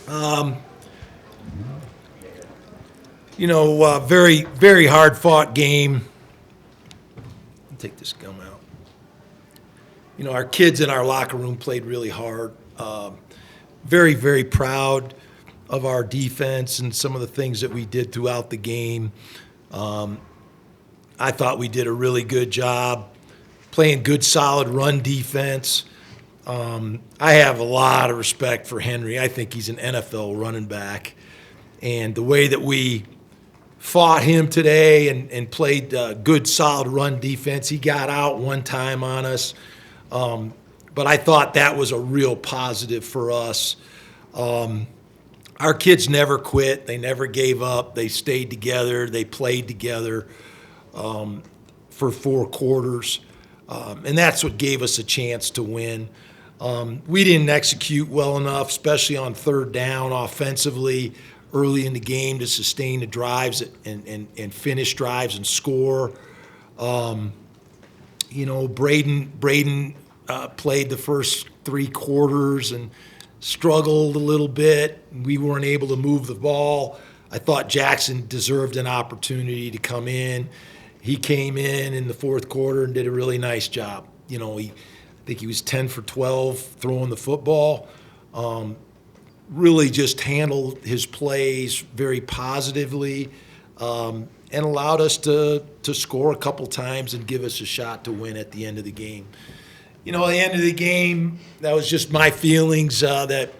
Um, very, very hard fought game. Take this gum out. Our kids in our locker room played really hard. Very, very proud of our defense and some of the things that we did throughout the game. I thought we did a really good job playing good, solid run defense. I have a lot of respect for Henry. I think he's an NFL running back. And the way that we fought him today and played good, solid run defense, he got out one time on us. But I thought that was a real positive for us. Our kids never quit. They never gave up. They stayed together. They played together for 4 quarters. And that's what gave us a chance to win. We didn't execute well enough, especially on third down offensively early in the game to sustain the drives and finish drives and score. Braden played the first 3 quarters and struggled a little bit. We weren't able to move the ball. I thought Jackson deserved an opportunity to come in. He came in the 4th quarter and did a really nice job. I think he was 10 for 12 throwing the football. Really just handled his plays very positively and allowed us to score a couple times and give us a shot to win at the end of the game. At the end of the game, that was just my feelings that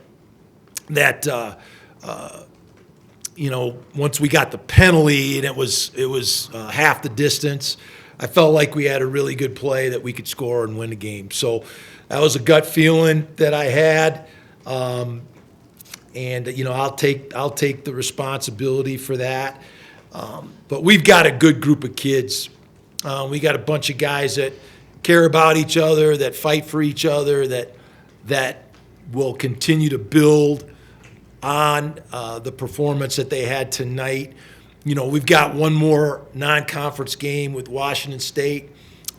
once we got the penalty and it was half the distance, I felt like we had a really good play that we could score and win the game. So that was a gut feeling that I had, and I'll take the responsibility for that. But we've got a good group of kids. We got a bunch of guys that care about each other, that fight for each other, that will continue to build on the performance that they had tonight. We've got one more non-conference game with Washington State,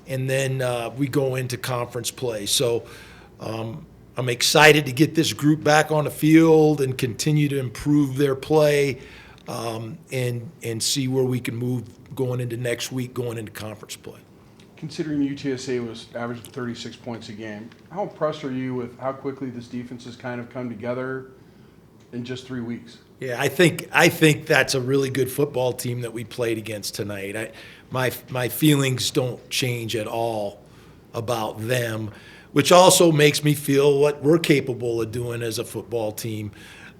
and then we go into conference play. So I'm excited to get this group back on the field and continue to improve their play and see where we can move going into next week, going into conference play. Considering UTSA was averaging 36 points a game, how impressed are you with how quickly this defense has kind of come together in just 3 weeks? Yeah, I think that's a really good football team that we played against tonight. My feelings don't change at all about them, which also makes me feel what we're capable of doing as a football team.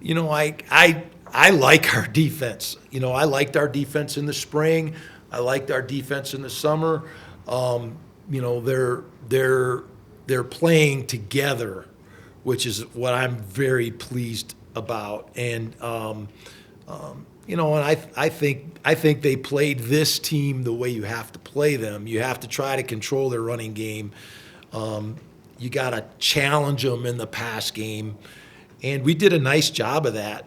I like our defense. I liked our defense in the spring. I liked our defense in the summer. They're playing together, which is what I'm very pleased about. And I think they played this team the way you have to play them. You have to try to control their running game. You got to challenge them in the pass game, and we did a nice job of that.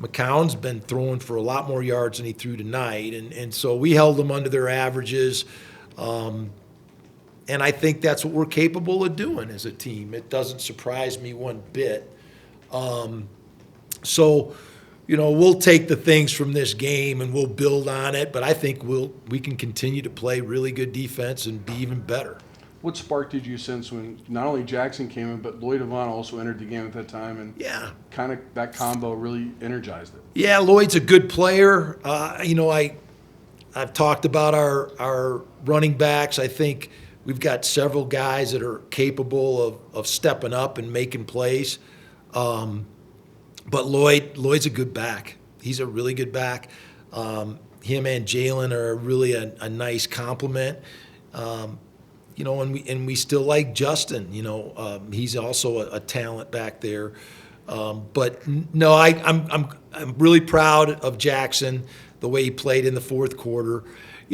McCown's been throwing for a lot more yards than he threw tonight, and so we held them under their averages. And I think that's what we're capable of doing as a team. It doesn't surprise me one bit. So, we'll take the things from this game and we'll build on it, but I think we can continue to play really good defense and be even better. What spark did you sense when not only Jackson came in, but Lloyd Avon also entered the game at that time, and kind of that combo really energized it? Yeah, Lloyd's a good player. I've talked about our running backs. I think we've got several guys that are capable of stepping up and making plays. But Lloyd's a good back. He's a really good back. Him and Jalen are really a nice compliment. And we still like Justin. He's also a talent back there. But no, I'm really proud of Jackson, the way he played in the 4th quarter.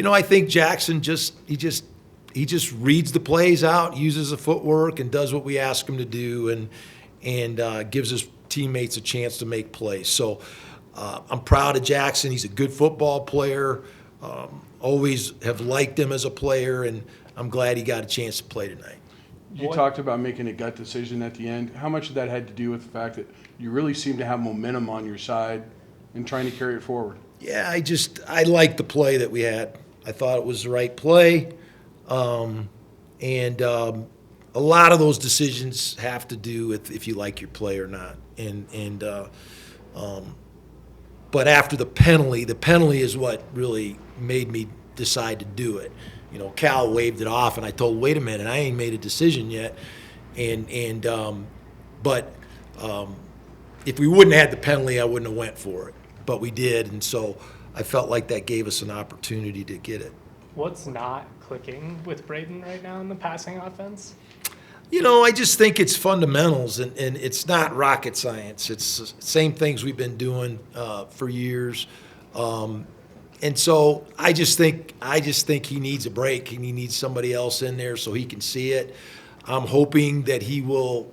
I think Jackson just reads the plays out, uses the footwork, and does what we ask him to do, and gives his teammates a chance to make plays. So I'm proud of Jackson. He's a good football player. Always have liked him as a player, and I'm glad he got a chance to play tonight. You talked about making a gut decision at the end. How much of that had to do with the fact that you really seemed to have momentum on your side and trying to carry it forward? Yeah, I liked the play that we had. I thought it was the right play. And a lot of those decisions have to do with if you like your play or not. But after the penalty is what really made me decide to do it. Cal waved it off, and I told, wait a minute, I ain't made a decision yet. But if we wouldn't have had the penalty, I wouldn't have went for it. But we did, and so I felt like that gave us an opportunity to get it. What's not clicking with Braden right now in the passing offense? I just think it's fundamentals, and it's not rocket science. It's the same things we've been doing for years. And so I just think he needs a break, and he needs somebody else in there so he can see it. I'm hoping that he will,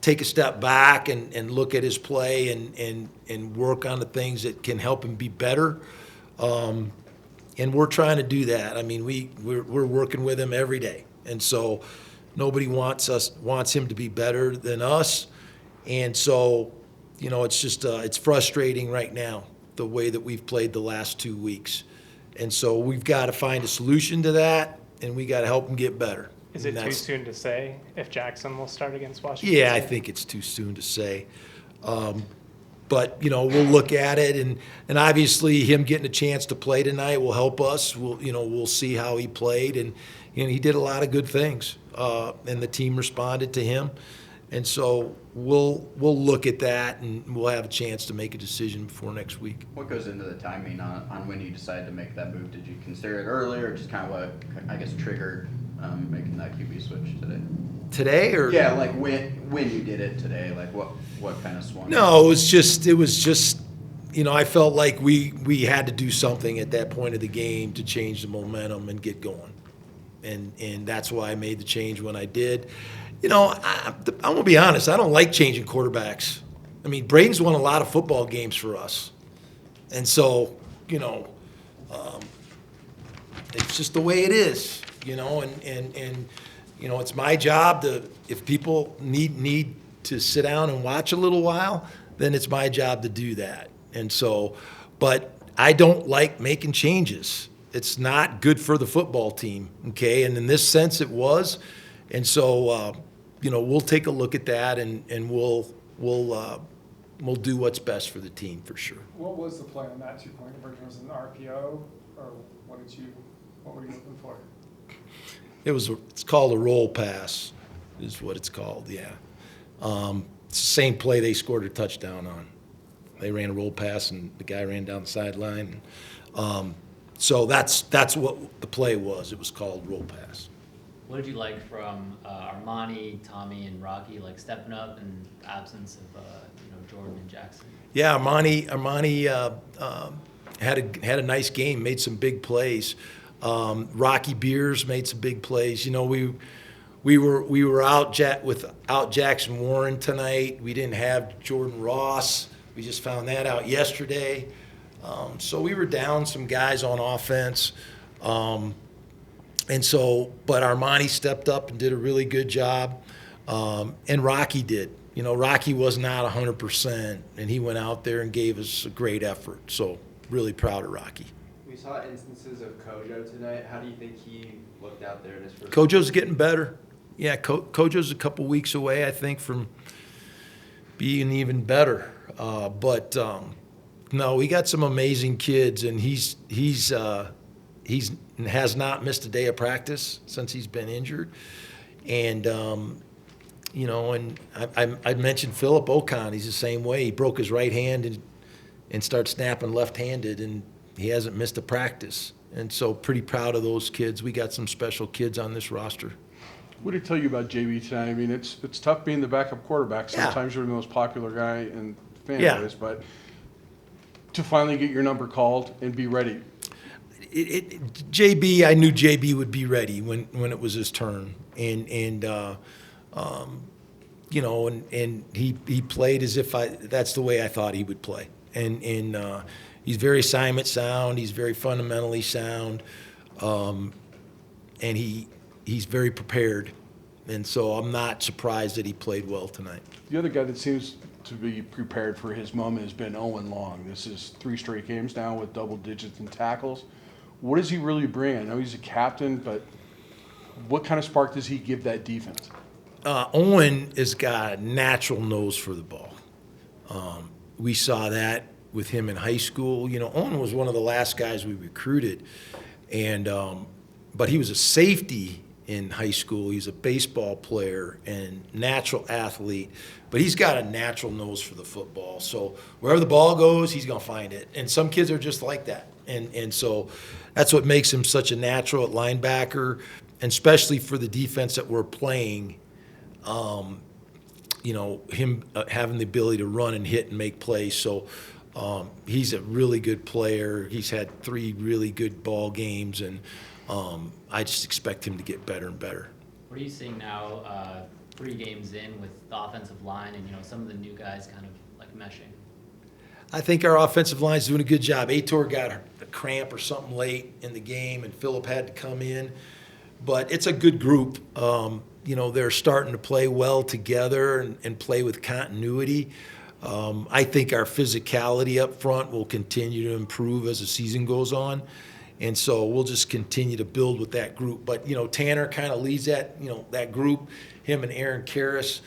take a step back and look at his play and work on the things that can help him be better. And we're trying to do that. I mean, we're working with him every day, and so nobody wants him to be better than us. And so, it's just it's frustrating right now the way that we've played the last 2 weeks, and so we've got to find a solution to that, and we got to help him get better. Is it too soon to say if Jackson will start against Washington? Yeah, I think it's too soon to say. But, we'll look at it, and obviously him getting a chance to play tonight will help us. We'll see how he played, and he did a lot of good things, and the team responded to him. And so we'll look at that, and we'll have a chance to make a decision before next week. What goes into the timing on when you decide to make that move? Did you consider it earlier, or just kind of what, I guess, triggered making that QB switch today? Today, or yeah, like when you did it today, like what kind of swung? No, it was just I felt like we had to do something at that point of the game to change the momentum and get going, and that's why I made the change when I did. I'm gonna be honest, I don't like changing quarterbacks. I mean, Braden's won a lot of football games for us, and so it's just the way it is, and it's my job to, if people need to sit down and watch a little while, then it's my job to do that. And so, but I don't like making changes. It's not good for the football team, okay? And in this sense, it was. And so, we'll take a look at that, and we'll do what's best for the team for sure. What was the play on that two-point conversion? Was it an RPO, or what were you looking for? It's called a roll pass, is what it's called. Yeah, it's the same play they scored a touchdown on. They ran a roll pass, and the guy ran down the sideline. So that's what the play was. It was called roll pass. What did you like from Armani, Tommy, and Rocky, like stepping up in absence of Jordan and Jackson? Yeah, Armani had a nice game, made some big plays. Rocky Beers made some big plays. We were without Jackson Warren tonight. We didn't have Jordan Ross. We just found that out yesterday. So we were down some guys on offense. And so, but Armani stepped up and did a really good job. And Rocky did. Rocky was not 100%, and he went out there and gave us a great effort. So really proud of Rocky. We saw instances of Kojo tonight. How do you think he looked out there in his first? Kojo's getting better. Yeah, Kojo's a couple weeks away, I think, from being even better. But no, we got some amazing kids, and he's has not missed a day of practice since he's been injured. And and I mentioned Philip Ocon. He's the same way. He broke his right hand and started snapping left-handed, and he hasn't missed a practice. And so pretty proud of those kids. We got some special kids on this roster. What did it tell you about JB tonight? I mean, it's tough being the backup quarterback. Sometimes you're the most popular guy in fan base, but to finally get your number called and be ready. JB, I knew JB would be ready when it was his turn, and he played as if that's the way I thought he would play, and he's very assignment sound, he's very fundamentally sound, and he he's very prepared. And so I'm not surprised that he played well tonight. The other guy that seems to be prepared for his moment has been Owen Long. This is 3 straight games now with double digits in tackles. What does he really bring? I know he's a captain, but what kind of spark does he give that defense? Owen has got a natural nose for the ball. We saw that with him in high school. You know, Owen was one of the last guys we recruited, and but he was a safety in high school. He's a baseball player and natural athlete, but he's got a natural nose for the football. So wherever the ball goes, he's going to find it. And some kids are just like that. And so that's what makes him such a natural at linebacker, and especially for the defense that we're playing. You know, him having the ability to run and hit and make plays. So he's a really good player. He's had 3 really good ball games, and I just expect him to get better and better. What are you seeing now, 3 games in with the offensive line and, you know, some of the new guys kind of like meshing? I think our offensive line's doing a good job. Aitor got a cramp or something late in the game, and Phillip had to come in. But it's a good group. You know, they're starting to play well together and play with continuity. I think our physicality up front will continue to improve as the season goes on. And so we'll just continue to build with that group. But, you know, Tanner kind of leads that, you know, that group, him and Aaron Karras.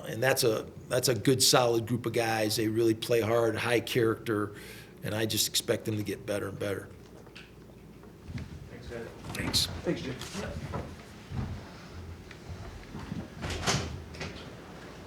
And that's a good, solid group of guys. They really play hard, high character, and I just expect them to get better and better. Thanks, guys. Thanks. Thanks, Jim.